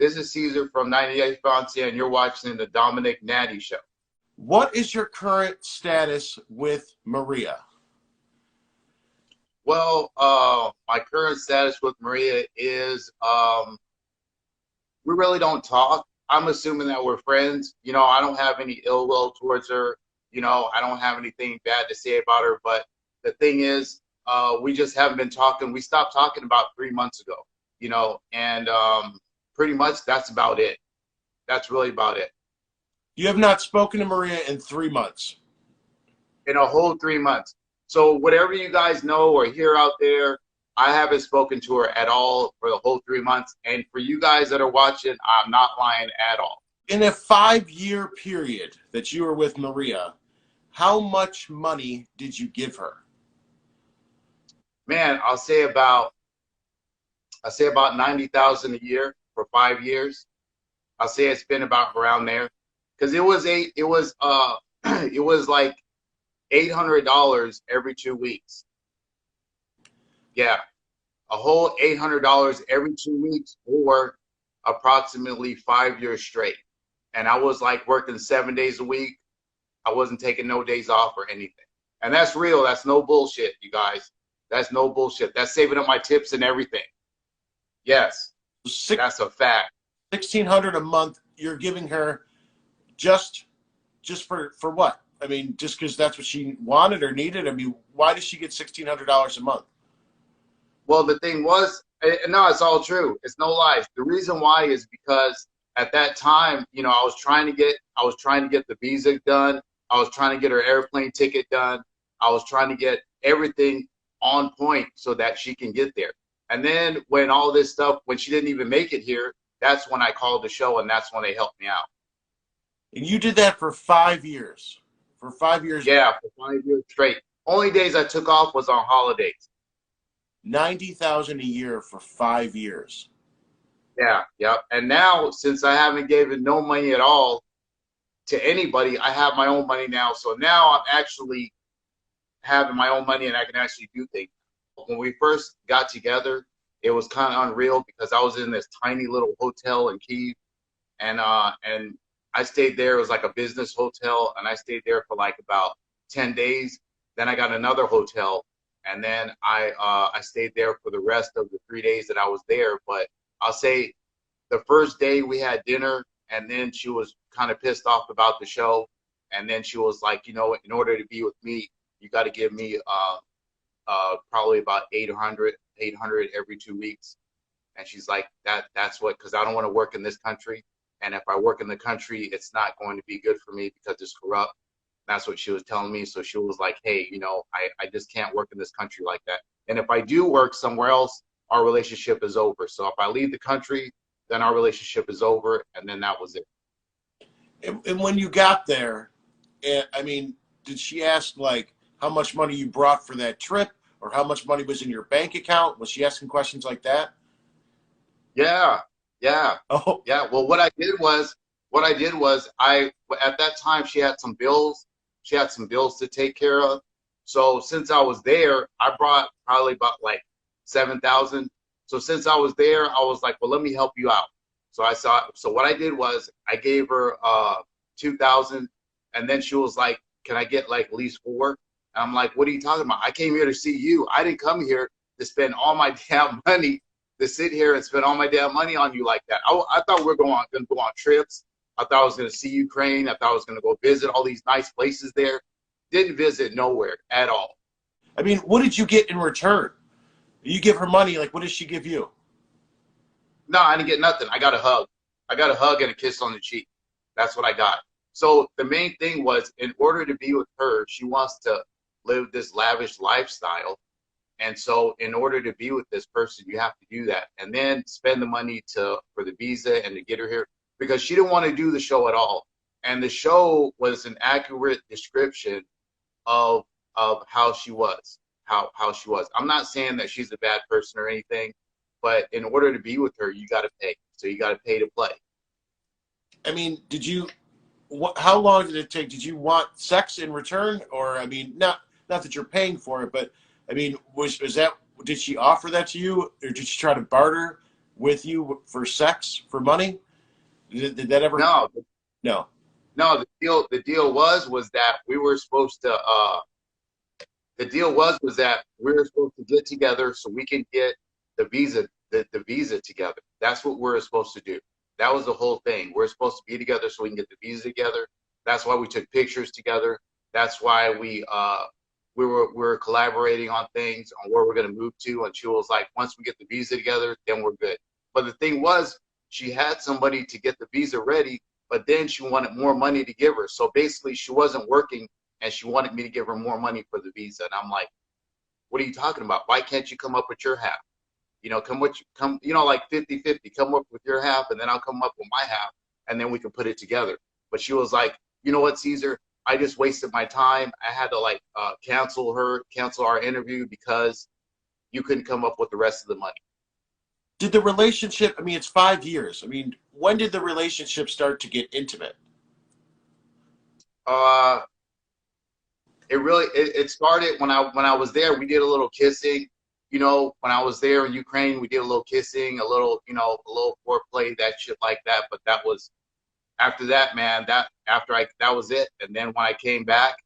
This is Caesar from 98 Fiance, and you're watching the Dominick Natty Show. What is your current status with Maria? Well, my current status with Maria is we really don't talk. I'm assuming that we're friends. You know, I don't have any ill will towards her. You know, I don't have anything bad to say about her. But the thing is, we just haven't been talking. We stopped talking about 3 months ago, you know, and pretty much that's about it. That's really about it. You have not spoken to Maria in 3 months. In a whole 3 months. So whatever you guys know or hear out there, I haven't spoken to her at all for the whole 3 months. And for you guys that are watching, I'm not lying at all. In a 5-year period that you were with Maria, how much money did you give her? Man, I'll say about 90,000 a year for 5 years. I'll say it's been about around there, because it was like $800 every 2 weeks. Yeah, a whole $800 every 2 weeks for approximately 5 years straight. And I was like working 7 days a week. I wasn't taking no days off or anything. And that's real. That's no bullshit, you guys. That's no bullshit. That's saving up my tips and everything. Yes, that's a fact. $1,600 a month you're giving her just for what? I mean, just because that's what she wanted or needed? I mean, why does she get $1,600 a month? Well, the thing was, no, it's all true. It's no lies. The reason why is because at that time, you know, I was trying to get the visa done. I was trying to get her airplane ticket done. I was trying to get everything on point so that she can get there. And then when all this stuff, when she didn't even make it here, that's when I called the show, and that's when they helped me out. And you did that for 5 years? For 5 years? Yeah, for 5 years straight. Only days I took off was on holidays. $90,000 a year for 5 years. Yeah, yeah. And now, since I haven't given no money at all to anybody, I have my own money now. So now I'm actually having my own money, and I can actually do things. When we first got together, it was kind of unreal because I was in this tiny little hotel in Kyiv, and I stayed there. It was like a business hotel, and I stayed there for like about 10 days. Then I got another hotel, and then I stayed there for the rest of the 3 days that I was there. But I'll say the first day we had dinner, and then she was kind of pissed off about the show, and then she was like, you know, in order to be with me, you got to give me probably about 800 every 2 weeks. And she's like, that's what, because I don't want to work in this country. And if I work in the country, it's not going to be good for me because it's corrupt. That's what she was telling me. So she was like, hey, you know, I just can't work in this country like that. And if I do work somewhere else, our relationship is over. So if I leave the country, then our relationship is over. And then that was it. And when you got there, I mean, did she ask like how much money you brought for that trip, or how much money was in your bank account? Was she asking questions like that? Yeah. Oh. Yeah. Well, what I did was at that time she had some bills. She had some bills to take care of. So since I was there, I brought probably about like 7,000. So since I was there, I was like, well, let me help you out. So what I did was I gave her 2,000, and then she was like, can I get like at least 4? And I'm like, what are you talking about? I came here to see you. I didn't come here to spend all my damn money, to sit here and spend all my damn money on you like that. I thought we were going to go on trips. I thought I was going to see Ukraine. I thought I was going to go visit all these nice places there. Didn't visit nowhere at all. I mean, what did you get in return? You give her money, like what did she give you? No, I didn't get nothing. I got a hug. I got a hug and a kiss on the cheek. That's what I got. So the main thing was, in order to be with her, she wants to live this lavish lifestyle. And so in order to be with this person, you have to do that. And then spend the money for the visa and to get her here, because she didn't want to do the show at all. And the show was an accurate description of how she was, how she was. I'm not saying that she's a bad person or anything, but in order to be with her, you got to pay. So you got to pay to play. I mean, how long did it take? Did you want sex in return? Or, I mean, not that you're paying for it, but I mean, did she offer that to you, or did she try to barter? with you for sex, for money? Did that ever? No, No. no. The deal was that we were supposed to. The deal was that we were supposed to get together so we can get the visa together. That's what we're supposed to do. That was the whole thing. We're supposed to be together so we can get the visa together. That's why we took pictures together. That's why we were collaborating on things on where we're gonna move to. And she was like, once we get the visa together, then we're good. But the thing was, she had somebody to get the visa ready, but then she wanted more money to give her. So basically, she wasn't working, and she wanted me to give her more money for the visa. And I'm like, what are you talking about? Why can't you come up with your half? Like 50-50, come up with your half, and then I'll come up with my half, and then we can put it together. But she was like, you know what, Caesar? I just wasted my time. I had to cancel our interview because you couldn't come up with the rest of the money. Did the relationship, I mean, it's 5 years. I mean, when did the relationship start to get intimate? Uh, it started when I was there. We did a little kissing. When I was there in Ukraine, we did a little kissing, a little foreplay, that shit like that. But that was after that, man. That was it. And then when I came back,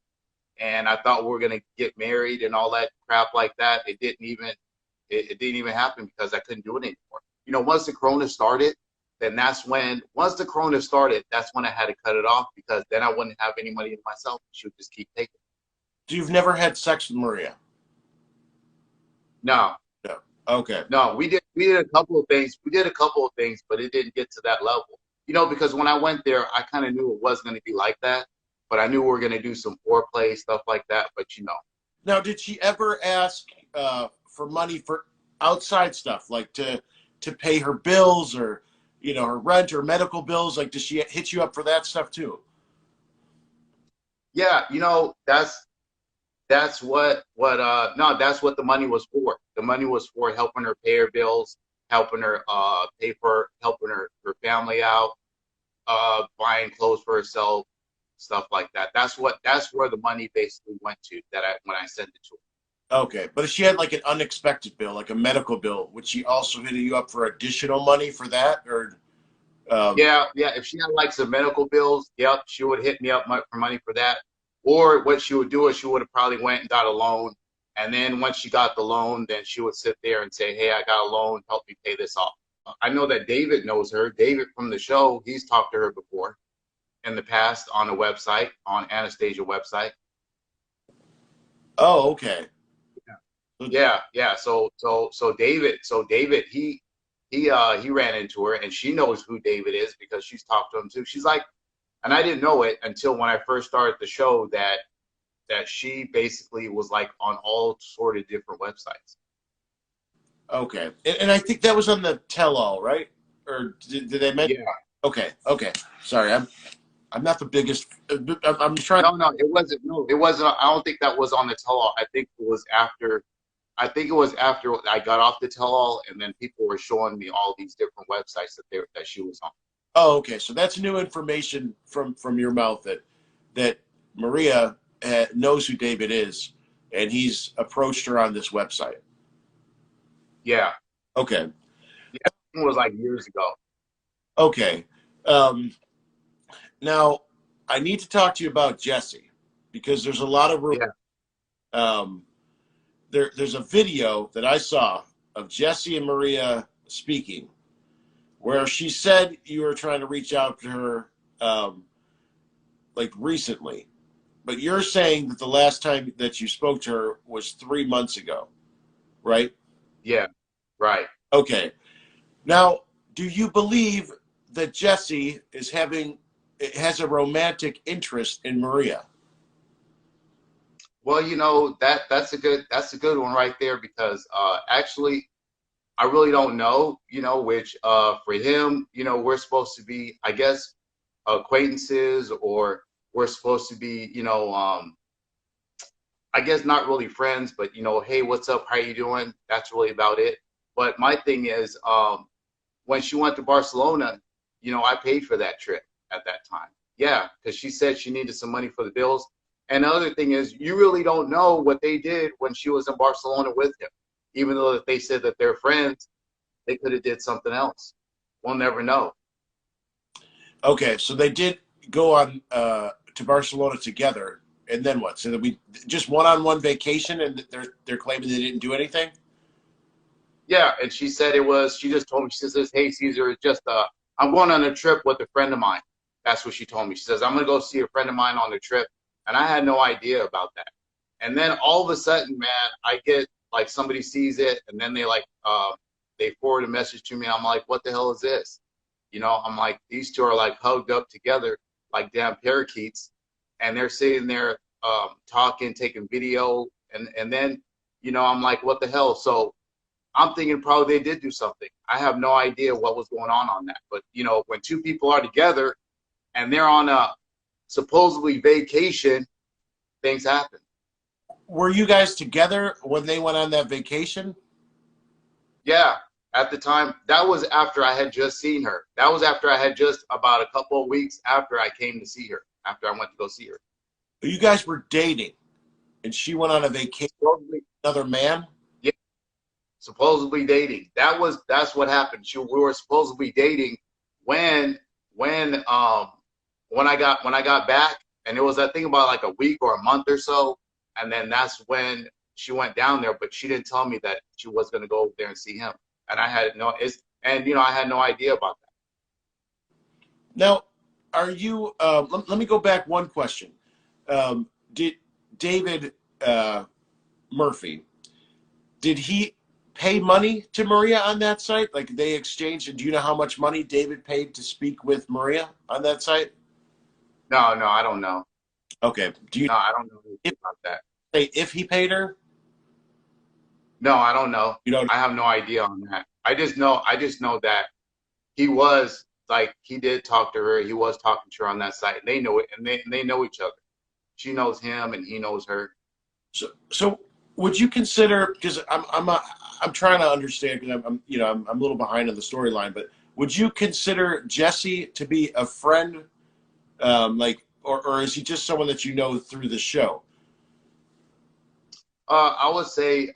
and I thought we were gonna get married and all that crap like that, it didn't even happen because I couldn't do it anymore. Once the Corona started, that's when I had to cut it off, because then I wouldn't have any money in myself. She would just keep taking. So you've never had sex with Maria? No, No. Okay. no, we did a couple of things. We did a couple of things, but it didn't get to that level. Because when I went there, I kind of knew it wasn't going to be like that, but I knew we were going to do some foreplay stuff like that. But Now, did she ever ask for money for outside stuff, like to pay her bills, or her rent or medical bills? Like, does she hit you up for that stuff too? yeah, that's what no, that's what the money was for. The money was for helping her pay her bills, helping her helping her family out, buying clothes for herself, stuff like that. That's where the money basically went to, when I sent it to her. Okay, but if she had like an unexpected bill, like a medical bill, would she also hit you up for additional money for that, or? Yeah. If she had some medical bills, yep, she would hit me up for money for that. Or what she would do is she would have probably went and got a loan, and then once she got the loan, then she would sit there and say, "Hey, I got a loan. Help me pay this off." I know that David knows her. David from the show, he's talked to her before in the past on a website, on Anastasia website. Oh, okay. Yeah. So David, he ran into her, and she knows who David is because she's talked to him too. She's like, and I didn't know it until when I first started the show that she basically was on all sort of different websites. Okay, and I think that was on the tell-all, right? Or did they mention? Yeah. Okay. Sorry, I'm not the biggest. I'm trying. No, it wasn't. No, it wasn't. I don't think that was on the tell-all. I think it was after. I got off the tell-all, and then people were showing me all these different websites that she was on. Oh, okay. So that's new information from your mouth that Maria knows who David is, and he's approached her on this website. Yeah. Okay. Yeah, it was years ago. Okay. Now, I need to talk to you about Jesse, because there's a lot of rumors. Yeah. There's a video that I saw of Jesse and Maria speaking, where she said you were trying to reach out to her recently, but you're saying that the last time that you spoke to her was 3 months ago, right? Yeah. Right. Okay. Now, do you believe that Jesse has a romantic interest in Maria? Well, that's a good one right there, because actually I really don't know, which for him, we're supposed to be, I guess, acquaintances, or we're supposed to be, I guess not really friends, but hey, what's up? How you doing? That's really about it. But my thing is, when she went to Barcelona, I paid for that trip at that time. Yeah, because she said she needed some money for the bills. And the other thing is, you really don't know what they did when she was in Barcelona with him, even though they said that they're friends. they could have did something else. We'll never know. Okay, so they did go on to Barcelona together, and then what? So that we just one-on-one vacation, and they're claiming they didn't do anything. Yeah, and she said it was. She just told me. She says, "Hey, Caesar, it's just I'm going on a trip with a friend of mine." That's what she told me. She says, "I'm gonna go see a friend of mine on the trip," and I had no idea about that. And then all of a sudden, man, I get like somebody sees it, and then they forward a message to me. I'm like, "What the hell is this?" I'm like, these two are like hugged up together like damn parakeets, and they're sitting there talking, taking video, and then I'm like, what the hell? So I'm thinking probably they did do something. I have no idea what was going on that. But when two people are together and they're on a supposedly vacation, things happen. Were you guys together when they went on that vacation? Yeah, at the time, that was after I had just seen her. That was after I had just about a couple of weeks after I came to see her, after I went to go see her. You guys were dating, and she went on a vacation with another man? Yeah, supposedly dating. That's what happened. We were supposedly dating when when um when I got back, and it was I think about like a week or a month or so, and then that's when she went down there, but she didn't tell me that she was going to go over there and see him, and I had no I had no idea about that. Now, are you? Let me go back one question. Did David Murphy? Did he pay money to Maria on that site? Like they exchanged, and do you know how much money David paid to speak with Maria on that site? No, I don't know. Okay. Do you No, I don't know if, about that. say if he paid her? No, I don't know. You don't. I have no idea on that. I just know that he was like he did talk to her. He was talking to her on that site. They know it, and they know each other. She knows him, and he knows her. So would you consider? Because I'm trying to understand because I'm a little behind on the storyline. But would you consider Jesse to be a friend, like, or is he just someone that you know through the show? I would say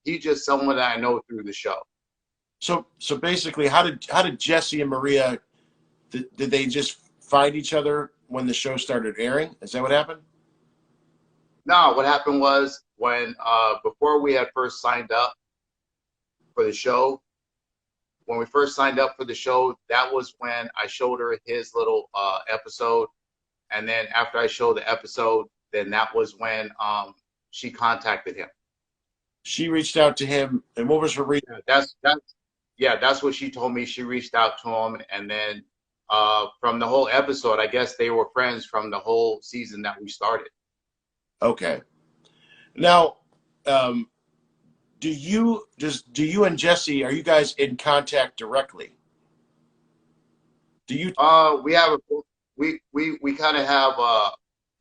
he's just someone that I know through the show. So basically, how did Jesse and Maria did they just find each other when the show started airing? Is that what happened? No, what happened was when before we had first signed up for the show, when we first signed up for the show, that was when I showed her his little episode, and then after I showed the episode, then that was when she contacted him. She reached out to him, and what was her reason? That's what she told me. She reached out to him, and then from the whole episode, I guess they were friends from the whole season that we started. Okay. Now, do you and Jesse, are you guys in contact directly? Do you? We have a we kind of have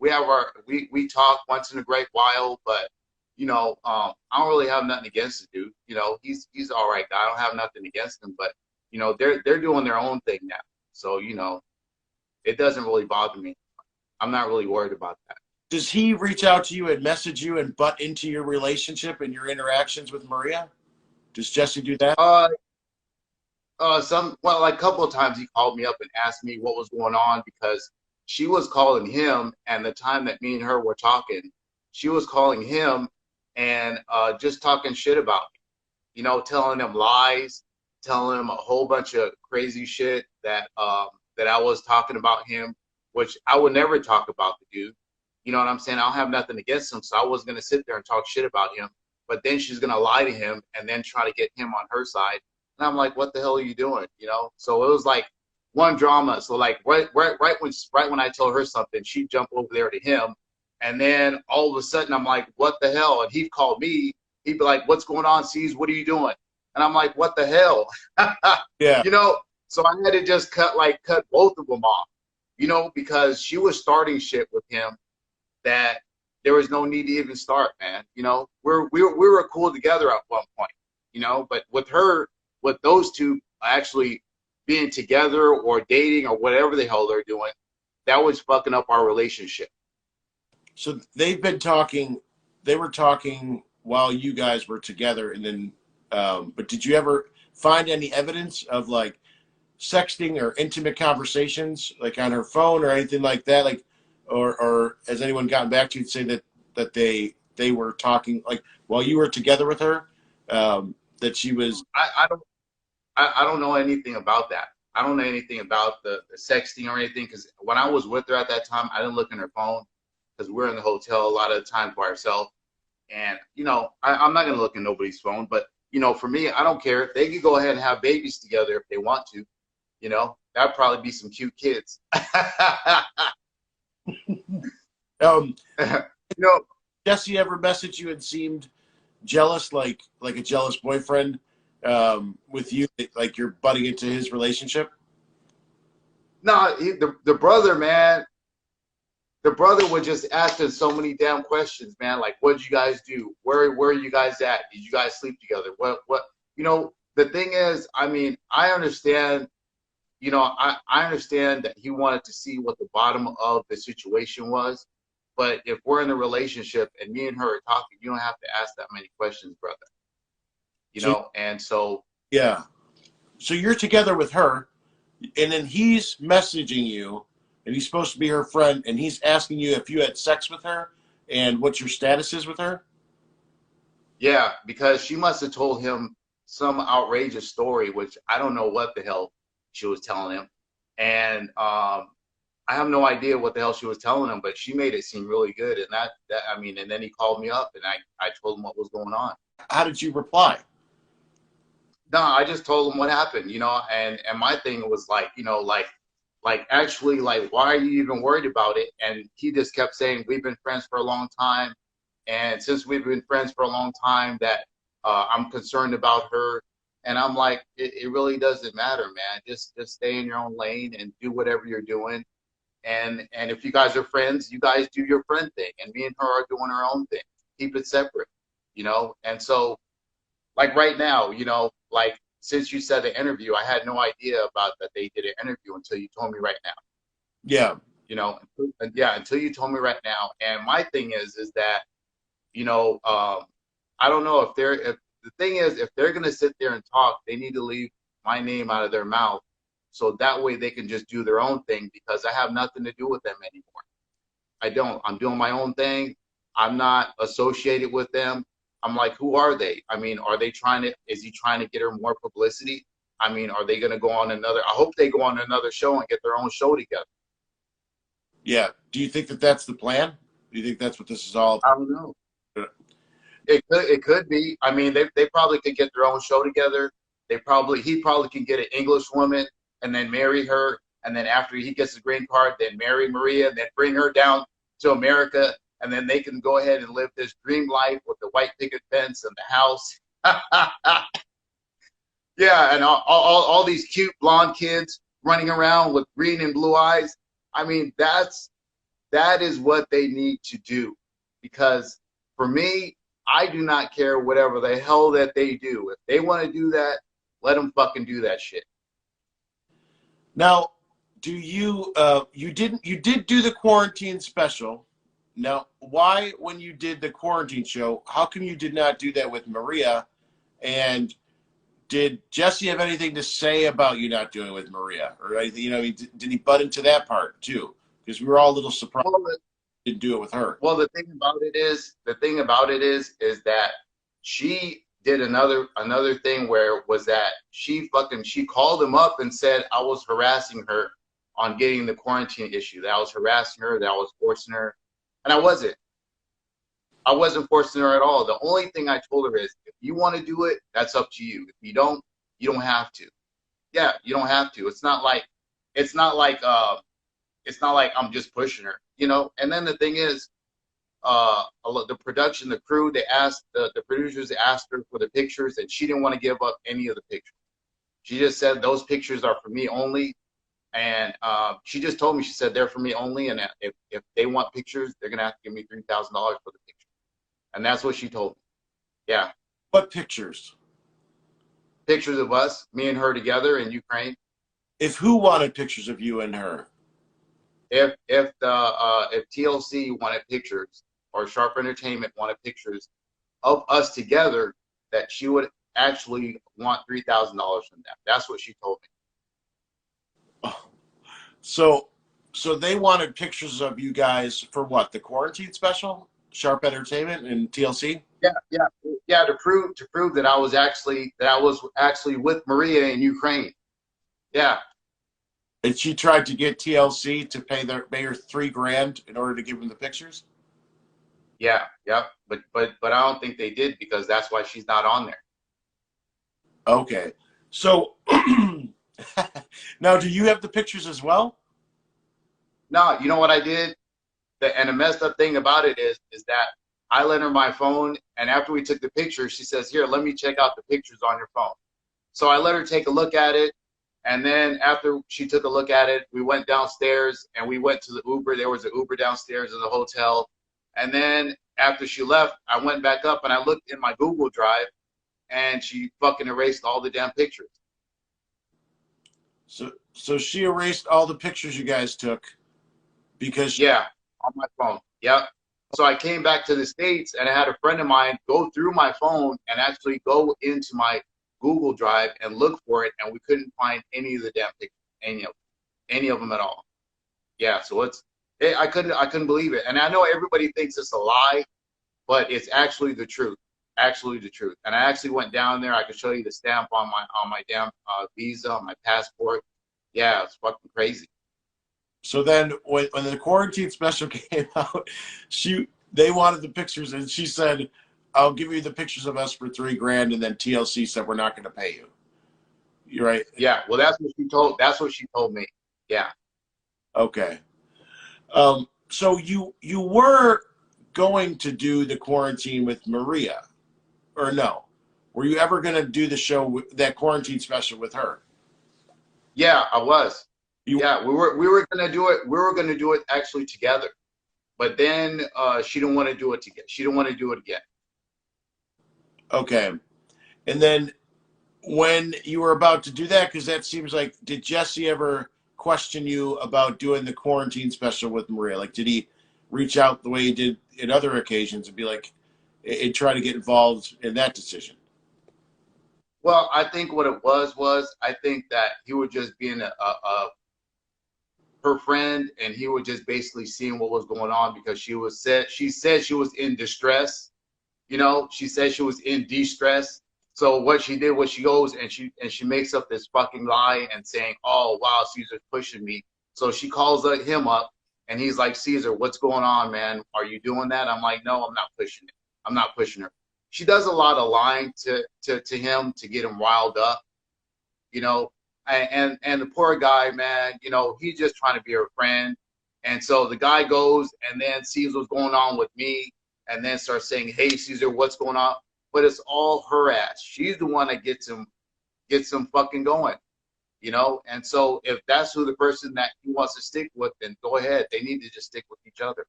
we have our we talk once in a great while, but I don't really have nothing against the dude. He's all right guy. I don't have nothing against him, but they're doing their own thing now, so it doesn't really bother me. I'm not really worried about that. Does he reach out to you and message you and butt into your relationship and your interactions with Maria? Does Jesse do that? Like a couple of times he called me up and asked me what was going on because she was calling him, and the time that me and her were talking, she was calling him and just talking shit about me, telling him lies, telling him a whole bunch of crazy shit that that I was talking about him, which I would never talk about the dude. You know what I'm saying? I don't have nothing against him, so I wasn't gonna sit there and talk shit about him. But then she's gonna lie to him and then try to get him on her side. And I'm like, what the hell are you doing? So it was like one drama. So like right when I told her something, she'd jump over there to him, and then all of a sudden I'm like, what the hell? And he'd call me. He'd be like, what's going on, C's? What are you doing? And I'm like, what the hell? Yeah. So I had to just cut both of them off, because she was starting shit with him that there was no need to even start, man. We were cool together at one point, but with those two actually being together or dating or whatever the hell they're doing, that was fucking up our relationship. So they've been talking. They were talking while you guys were together, and then. But did you ever? find any evidence of like sexting or intimate conversations, like on her phone or anything like that? Like, or has anyone gotten back to you to say that they were talking like while you were together with her, that she was? I don't know anything about that. I don't know anything about the sexting or anything because when I was with her at that time, I didn't look in her phone because we're in the hotel a lot of the time by ourselves. And, I'm not going to look in nobody's phone. But, for me, I don't care. They could go ahead and have babies together if they want to. That'd probably be some cute kids. Um, you know, Jesse ever messaged you and seemed jealous, like a jealous boyfriend, with you, like you're butting into his relationship? no, the brother, man, the brother was just asking so many damn questions, man. Like, what did you guys do? Where are you guys at? Did you guys sleep together? What? The thing is, I mean, I understand. I understand that he wanted to see what the bottom of the situation was. But if we're in a relationship and me and her are talking, you don't have to ask that many questions, brother. And so Yeah. So you're together with her, and then he's messaging you, and he's supposed to be her friend, and he's asking you if you had sex with her and what your status is with her? yeah, because she must have told him some outrageous story, which I don't know what the hell she was telling him. And I have no idea what the hell she was telling him, but she made it seem really good. And that I mean, and then he called me up and I told him what was going on. How did you reply? No, I just told him what happened, and my thing was like, actually, like, why are you even worried about it? And he just kept saying, we've been friends for a long time. And since we've been friends for a long time, that I'm concerned about her. And I'm like, it really doesn't matter, man. Just stay in your own lane and do whatever you're doing. And if you guys are friends, you guys do your friend thing. And me and her are doing our own thing. Keep it separate, And so, like right now, like since you said the interview, I had no idea about that they did an interview until you told me right now. Yeah. Yeah, until you told me right now. And my thing is that, I don't know if the thing is, if they're gonna sit there and talk, they need to leave my name out of their mouth, so that way they can just do their own thing because I have nothing to do with them anymore. I don't. I'm doing my own thing. I'm not associated with them. I'm like, who are they? I mean, is he trying to get her more publicity? I mean, are they going to go on I hope they go on another show and get their own show together. Yeah. Do you think that that's the plan? Do you think that's what this is all I don't know. It could be. I mean, they probably could get their own show together. He probably can get an English woman and then marry her. And then after he gets the green card, then marry Maria and then bring her down to America. And then they can go ahead and live this dream life with the white picket fence and the house. Yeah, and all these cute blonde kids running around with green and blue eyes. I mean, that is what they need to do. Because for me, I do not care whatever the hell that they do. If they want to do that, let them fucking do that shit. Now, do you you did do the quarantine special? Now, why, when you did the quarantine show, how come you did not do that with Maria? And did Jesse have anything to say about you not doing it with Maria, or anything? Did he butt into that part too? Because we were all a little surprised he didn't do it with her. Well, the thing about it is that she did another thing where was that she called him up and said I was harassing her on getting the quarantine issue. That I was harassing her, that I was forcing her, and I wasn't. I wasn't forcing her at all. The only thing I told her is, if you want to do it, that's up to you. If you don't have to. Yeah, you don't have to. It's not like I'm just pushing her, And then the thing is, the production, the crew, they asked the producers asked her for the pictures, and she didn't want to give up any of the pictures. She just said those pictures are for me only, and she just told me, she said they're for me only, and if they want pictures, they're gonna have to give me $3,000 for the pictures, and that's what she told me. Yeah. What pictures? Pictures of us, me and her together in Ukraine. If who wanted pictures of you and her? If TLC wanted pictures, or Sharp Entertainment wanted pictures of us together, that she would actually want $3,000 from them. That's what she told me. So, so they wanted pictures of you guys for what? The quarantine special, Sharp Entertainment and TLC. Yeah, yeah, yeah. To prove that I was actually with Maria in Ukraine. Yeah, And she tried to get TLC to pay her $3,000 in order to give them the pictures. yeah, yeah. But I don't think they did because that's why she's not on there. Okay. So now, do you have the pictures as well? No, you know what I did? And the messed up thing about it is that I lent her my phone, and after we took the picture, she says, "Here, let me check out the pictures on your phone." So I let her take a look at it, and then after she took a look at it, we went downstairs and we went to the Uber. There was an Uber downstairs in the hotel, and then after she left, I went back up and I looked in my Google Drive, and she fucking erased all the damn pictures. So she erased all the pictures you guys took because Yeah, on my phone. Yep. So I came back to the States and I had a friend of mine go through my phone and actually go into my Google Drive and look for it, and we couldn't find any of the damn pictures, any of them at all. Yeah, so I couldn't believe it. And I know everybody thinks it's a lie, but it's actually the truth. Actually the truth. And I actually went down there. I could show you the stamp on my damn visa, on my passport. Yeah, it's fucking crazy. so then when the quarantine special came out, they wanted the pictures and she said, "I'll give you the pictures of us for $3,000," and then TLC said, "We're not going to pay you." You're right. Yeah, well that's what she told me. Yeah. Okay. So you were going to do the quarantine with Maria, or no? Were you ever going to do the show, that quarantine special with her? Yeah, I was. You Yeah, we were gonna do it. We were gonna do it actually together, but then she didn't want to do it together. She didn't want to do it again. okay? And then when you were about to do that, because that seems like, did Jesse ever question you about doing the quarantine special with Maria? Like, did he reach out the way he did at other occasions and be like, and try to get involved in that decision? Well, I think what it was I think that he was just being a her friend, and he was just basically seeing what was going on because she said she was in distress. You know, she said she was in distress. So what she did was she goes and she makes up this fucking lie and saying, "Oh wow, Caesar's pushing me." So she calls him up and he's like, "Caesar, what's going on, man? Are you doing that?" I'm like, "No, I'm not pushing it. I'm not pushing her." She does a lot of lying to him to get him riled up, you know. And the poor guy, man, you know, he's just trying to be her friend. And so the guy goes and then sees what's going on with me and then starts saying, "Hey, Caesar, what's going on?" But it's all her ass. She's the one that gets him fucking going, you know. And so if that's who the person that he wants to stick with, then go ahead. They need to just stick with each other.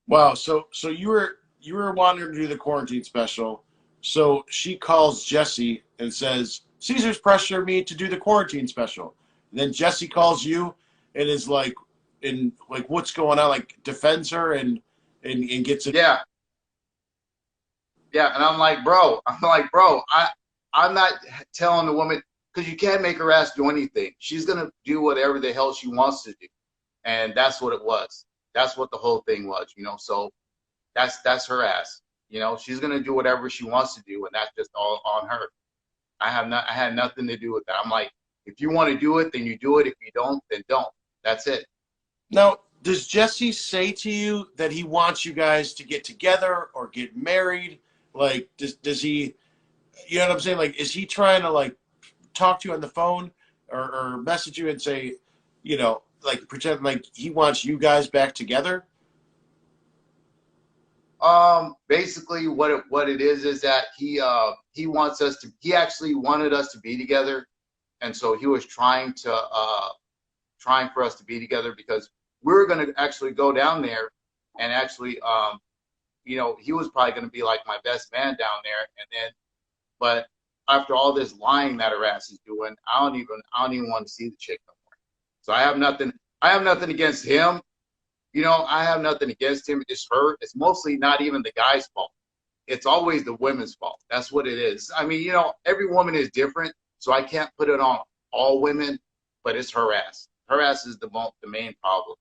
Wow. So you were wanting to do the quarantine special. So she calls Jesse and says, "Caesar's pressured me to do the quarantine special." And then Jesse calls you and is like, what's going on? Like, defends her and gets it. Yeah, yeah. And I'm like, bro, I'm not telling the woman because you can't make her ass do anything. She's gonna do whatever the hell she wants to do, and that's what it was. That's what the whole thing was, you know. So that's her ass. You know, she's gonna do whatever she wants to do, and that's just all on her. I had nothing to do with that. I'm like, if you want to do it, then you do it. If you don't, then don't. That's it. Now, does Jesse say to you that he wants you guys to get together or get married? Like, does he, you know what I'm saying? Like, is he trying to like talk to you on the phone or message you and say, like pretend like he wants you guys back together? Basically, what it is that he wants us to. He actually wanted us to be together, and so he was trying for us to be together because we were going to actually go down there and actually, you know, he was probably going to be like my best man down there, and then, but after all this lying that her ass is doing, I don't even want to see the chick no more. So I have nothing against him. You know, I have nothing against him. It's her. It's mostly not even the guy's fault. it's always the women's fault. That's what it is. I mean, every woman is different, so I can't put it on all women, but it's her ass. Her ass is the main problem.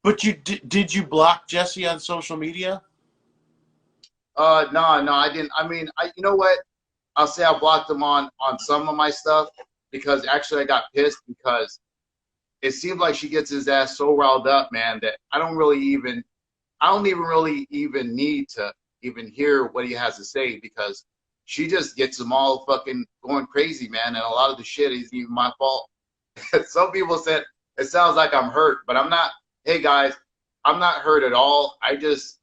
But did you block Jesse on social media? No, I didn't. I mean, you know what? I'll say I blocked him on some of my stuff because actually I got pissed because it seems like she gets his ass so riled up, man, that I don't even really even need to even hear what he has to say because she just gets them all fucking going crazy, man. And a lot of the shit isn't even my fault. Some people said it sounds like I'm hurt, but I'm not. Hey guys, I'm not hurt at all. I just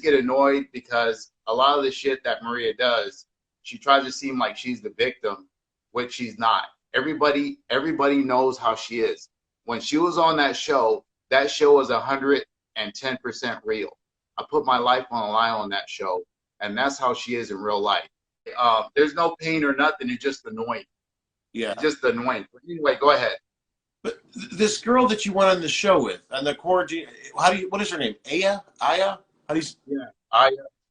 get annoyed because a lot of the shit that Maria does, she tries to seem like she's the victim, which she's not. Everybody knows how she is. When she was on that show was 110% real. I put my life on the line on that show, and that's how she is in real life. There's no pain or nothing. It's just annoying. Yeah. It's just annoying. But anyway, go ahead. But this girl that you went on the show with, on the quarantine, what is her name? Aya? How do you? Yeah.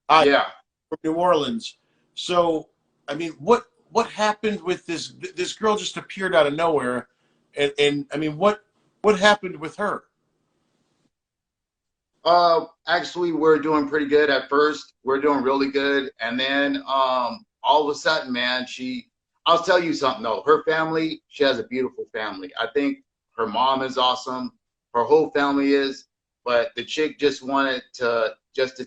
Aya Yeah. from New Orleans. So, I mean, what happened with this girl just appeared out of nowhere, and I mean, what happened with her? Actually, we're doing pretty good at first. We're doing really good, and then all of a sudden, man, I'll tell you something though. Her family, she has a beautiful family. I think her mom is awesome. Her whole family is, but the chick just wanted to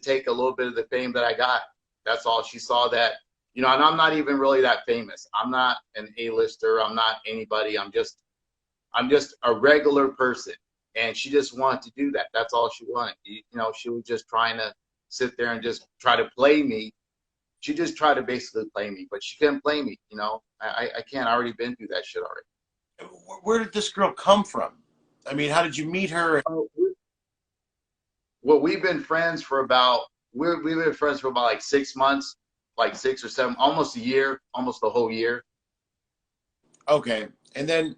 take a little bit of the fame that I got. That's all. She saw that, and I'm not even really that famous. I'm not an A-lister. I'm not anybody. I'm just a regular person. And she just wanted to do that. That's all she wanted. She was just trying to sit there and just try to play me. She just tried to basically play me, but she couldn't play me. I can't. I already been through that shit already. Where did this girl come from? I mean, how did you meet her? Well, we've been friends for about like 6 months, like 6 or 7, almost a year, almost the whole year. Okay, and then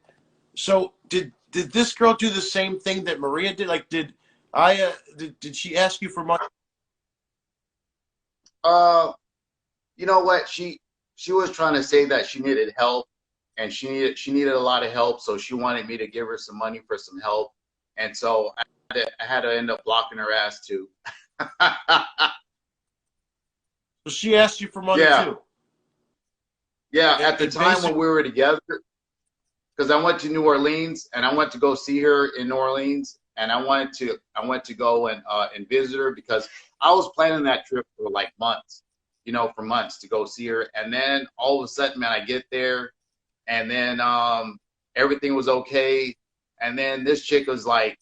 so did this girl do the same thing that Maria did? Like, did did she ask you for money? You know what? She was trying to say that she needed help, and she needed a lot of help, so she wanted me to give her some money for some help, and so I had to end up blocking her ass too. So she asked you for money too. Yeah, at the time when we were together, because I went to New Orleans and I went to go see her in New Orleans, and I went to go and visit her because I was planning that trip for like months, for months to go see her, and then all of a sudden, man, I get there, and then everything was okay, and then this chick was like,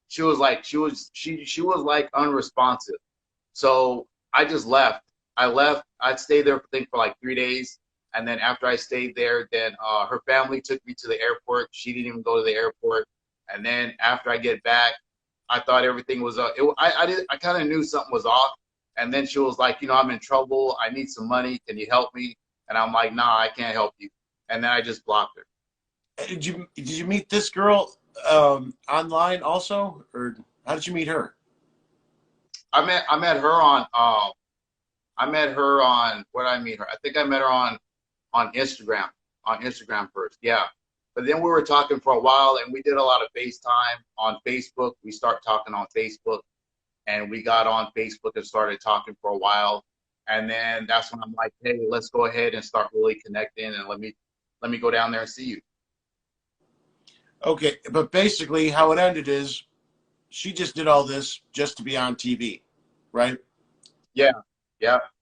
she was like unresponsive, so I just left. I left. I'd stayed there, I think, for like 3 days. And then after I stayed there, then her family took me to the airport. She didn't even go to the airport. And then after I get back, I thought everything was I kind of knew something was off. And then she was like, I'm in trouble. I need some money. Can you help me? And I'm like, nah, I can't help you. And then I just blocked her. Did you meet this girl online also, or how did you meet her? I met her on where did I meet her? I think I met her on Instagram first. Yeah. But then we were talking for a while, and we did a lot of FaceTime on Facebook. We start talking on Facebook, and we got on Facebook and started talking for a while. And then that's when I'm like, hey, let's go ahead and start really connecting, and let me go down there and see you. Okay, but basically how it ended is she just did all this just to be on TV, right? Yeah.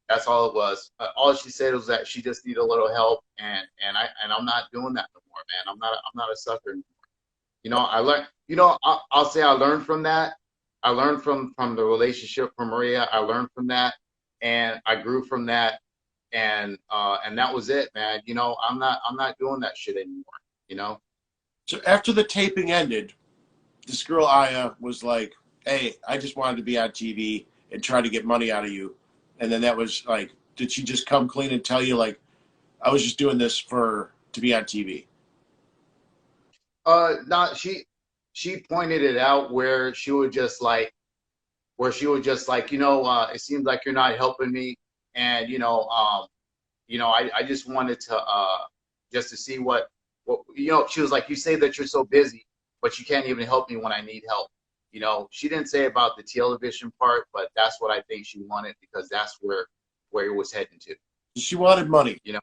That's all it was. All she said was that she just needed a little help, and I'm not doing that no more, man. I'm not a sucker anymore. I learned. I'll say I learned from that. I learned from the relationship from Maria. I learned from that, and I grew from that, and that was it, man. I'm not doing that shit anymore. So after the taping ended, this girl Aya was like, "Hey, I just wanted to be on TV and try to get money out of you." And then that was like, did she just come clean and tell you, like, I was just doing this to be on TV? No, she pointed it out where she would just like, where she was just like, it seems like you're not helping me, and I just wanted to just to see what she was like, you say that you're so busy, but you can't even help me when I need help. She didn't say about the television part, but that's what I think she wanted, because that's where it was heading to. She wanted money. You know,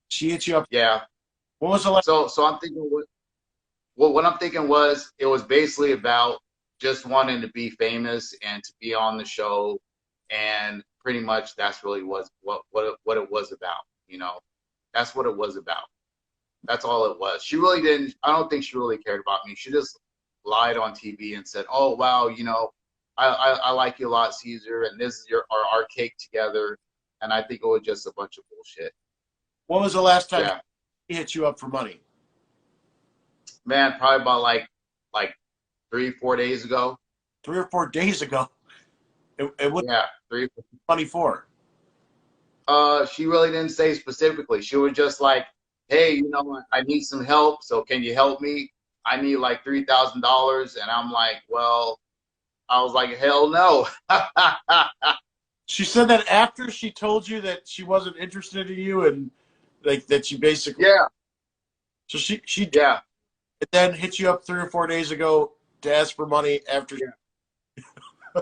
She hit you up. yeah. What was the last? So I'm thinking what I'm thinking was, it was basically about just wanting to be famous and to be on the show, and pretty much that's really was what it was about. That's what it was about. That's all it was. She really didn't. I don't think she really cared about me. She just lied on TV and said, "Oh wow, I like you a lot, Caesar, and this is our cake together." And I think it was just a bunch of bullshit. When was the last time Yeah, he hit you up for money? man, probably about like 3-4 days ago. 3 or 4 days ago. And what Yeah, three. money for? She really didn't say specifically. She was just like, "Hey, I need some help. So can you help me? I need like $3,000." And I'm like, "Well," I was like, "Hell no." She said that after she told you that she wasn't interested in you, and like that she basically. Yeah, So she did yeah, then hit you up 3 or 4 days ago to ask for money after. yeah.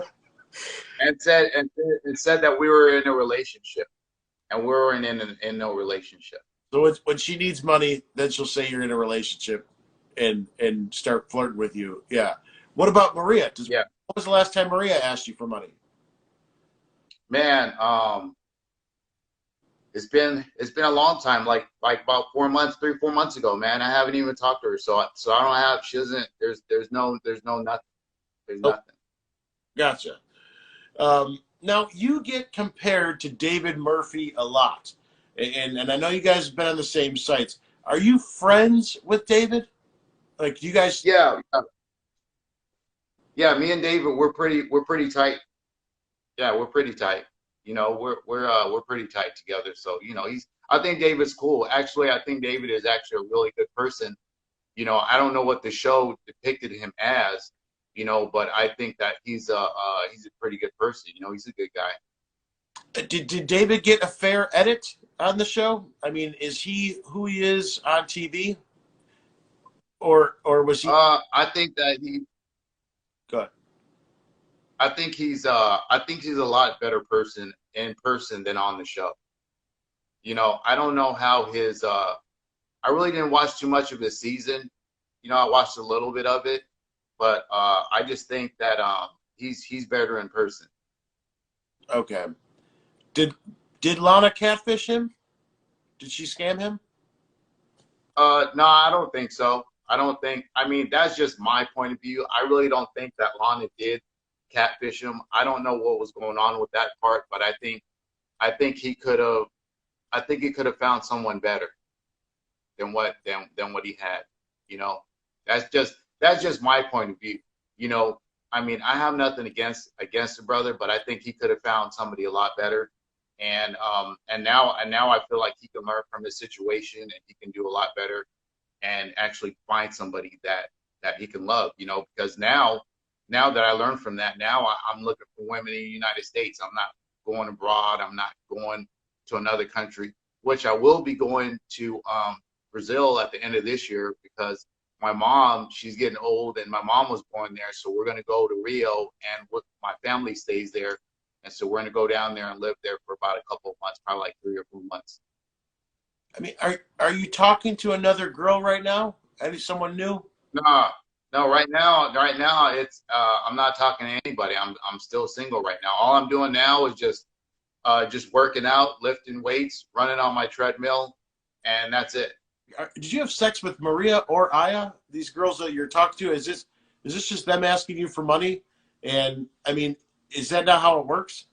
And said that we were in a relationship, and we were in no relationship. So when she needs money, then she'll say you're in a relationship, and start flirting with you. Yeah. What about Maria? Yeah, What was the last time Maria asked you for money? man. It's been a long time, like about 4 months, 3-4 months ago, man. I haven't even talked to her, so I don't have. She doesn't. There's no nothing. There's Oh, nothing. gotcha. Now you get compared to David Murphy a lot, and I know you guys have been on the same sites. Are you friends with David? Like you guys? Yeah, yeah. Me and David, we're pretty tight. Yeah, we're pretty tight. We're pretty tight together. So I think David's cool. Actually, I think David is actually a really good person. I don't know what the show depicted him as, but I think that he's a pretty good person. He's a good guy. Did David get a fair edit on the show? I mean, is he who he is on TV, or was he? I think that he. Good. I think he's a lot better person in person than on the show. I don't know how his. I really didn't watch too much of his season. I watched a little bit of it, but I just think that he's better in person. Okay. Did did Lana catfish him? Did she scam him? No, I don't think so. I don't think. I mean, that's just my point of view. I really don't think that Lana did catfish him. I don't know what was going on with that part, but I think he could have. I think he could have found someone better than what he had. You know, that's just my point of view. I mean, I have nothing against the brother, but I think he could have found somebody a lot better. And now I feel like he can learn from his situation, and he can do a lot better, and actually find somebody that he can love. Because now that I learned from that, now I'm looking for women in the United States. I'm not going abroad. I'm not going to another country, which I will be going to Brazil at the end of this year, because my mom, she's getting old, and my mom was born there. So we're going to go to Rio, and my family stays there. And so we're going to go down there and live there for about a couple of months, probably like 3 or 4 months. I mean, are you talking to another girl right now? Any someone new? No, no, right now it's I'm not talking to anybody. I'm still single right now. All I'm doing now is just working out, lifting weights, running on my treadmill, and that's it. Did you have sex with Maria or Aya? These girls that you're talking to, is this just them asking you for money? And I mean, is that not how it works?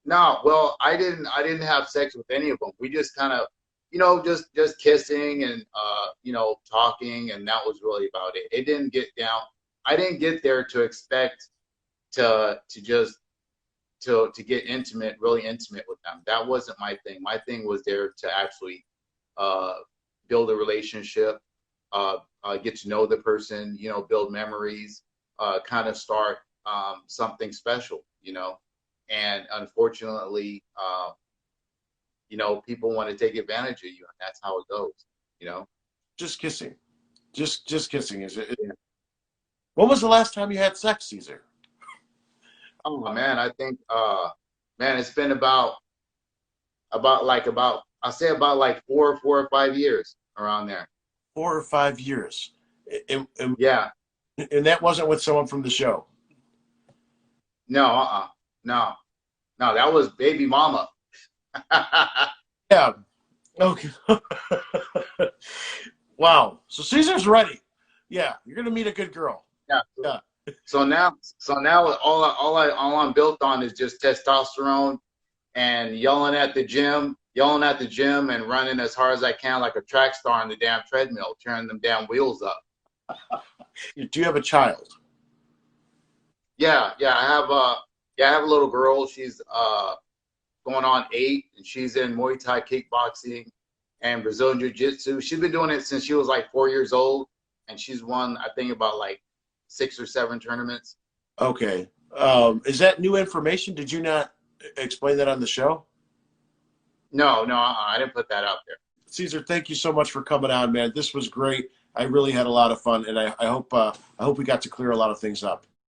No, well, I didn't have sex with any of them. We just kind of, just kissing and talking, and that was really about it. It didn't get down. I didn't get there to expect to get intimate, really intimate with them. That wasn't my thing. My thing was there to actually uh, build a relationship, get to know the person, build memories, kind of start something special, and unfortunately, people want to take advantage of you, and that's how it goes. Just kissing. Just kissing. Is it? Yeah. When was the last time you had sex, Caesar? Oh man, I think man, it's been about I'll say about like 4 or 5 years around there. 4 or 5 years. And, Yeah. and that wasn't with someone from the show. No, no, no, that was baby mama. Yeah. Okay. Wow. So Caesar's ready. Yeah, you're gonna meet a good girl. Yeah. Yeah. So now all I'm built on is just testosterone and yelling at the gym and running as hard as I can like a track star on the damn treadmill, tearing them damn wheels up. Do you have a child? Yeah, I have a little girl. She's going on 8, and she's in Muay Thai kickboxing and Brazilian Jiu-Jitsu. She's been doing it since she was like 4 years old, and she's won, I think, about like 6 or 7 tournaments. Okay. Is that new information? Did you not explain that on the show? No, I didn't put that out there. Caesar, thank you so much for coming on, man. This was great. I really had a lot of fun, and I hope we got to clear a lot of things up.